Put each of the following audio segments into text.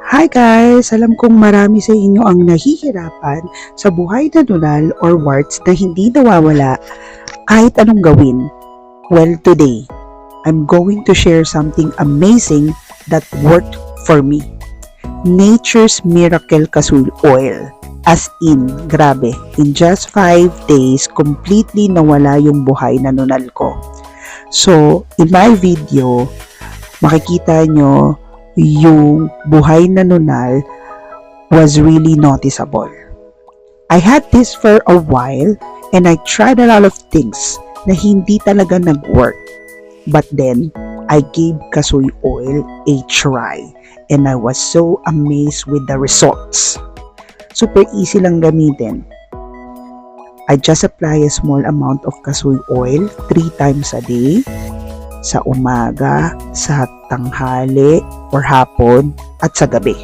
Hi guys! Alam kong marami sa inyo ang nahihirapan sa buhay na nunal or warts na hindi nawawala kahit anong gawin. Well, today, I'm going to share something amazing that worked for me. Nature's Miracle Kasoy Oil. As in, grabe, in just 5 days, completely nawala yung buhay na nunal ko. So, in my video, makikita nyo yung buhay na nunal was really noticeable. I had this for a while and I tried a lot of things na hindi talaga nag-work. But then, I gave kasoy oil a try and I was so amazed with the results. Super easy lang gamitin. I just apply a small amount of kasoy oil 3 times a day, sa umaga, sa tanghali, or hapon, at sa gabi.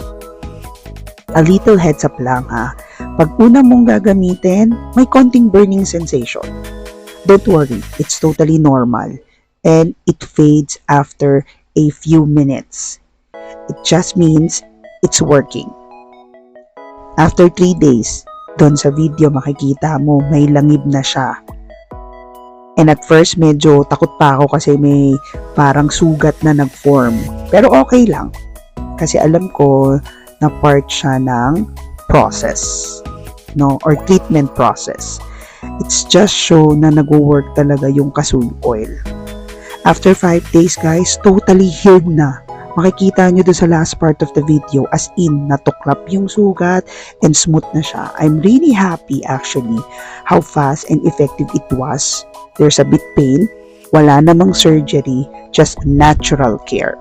A little heads up lang ha, pag una mong gagamitin, may konting burning sensation. Don't worry, it's totally normal, and it fades after a few minutes. It just means it's working. After 3 days, doon sa video makikita mo may langib na siya. And at first, medyo takot pa ako kasi may parang sugat na nag-form. Pero okay lang. Kasi alam ko na part siya ng process, no? Or treatment process. It's just show na nag-work talaga yung kasoy oil. After 5 days, guys, totally healed na. Makikita nyo doon sa last part of the video, as in, natuklap yung sugat and smooth na siya. I'm really happy actually how fast and effective it was. There's a bit pain, wala namang surgery, just natural care.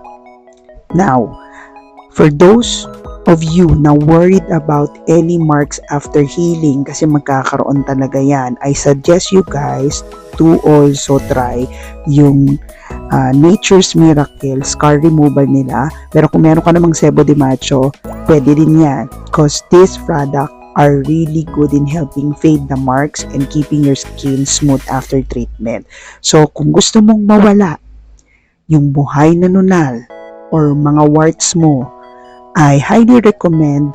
Now, for those of you na worried about any marks after healing, kasi magkakaroon talaga yan, I suggest you guys to also try yung Nature's Miracle scar removal nila. Pero kung meron ka namang sebo de macho, pwede din yan, because this product are really good in helping fade the marks and keeping your skin smooth after treatment. So, kung gusto mong mawala yung buhay na nunal or mga warts mo, I highly recommend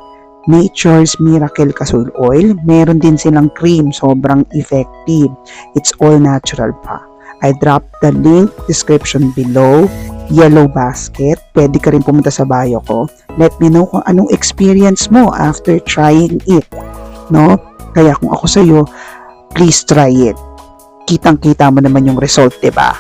Nature's Miracle Kasoy Oil. Meron din silang cream, sobrang effective. It's all natural pa. I dropped the link description below. Yellow basket. Pwede ka rin pumunta sa bio ko. Let me know kung anong experience mo after trying it. No? Kaya kung ako sa'yo, please try it. Kitang-kita mo naman yung result, diba?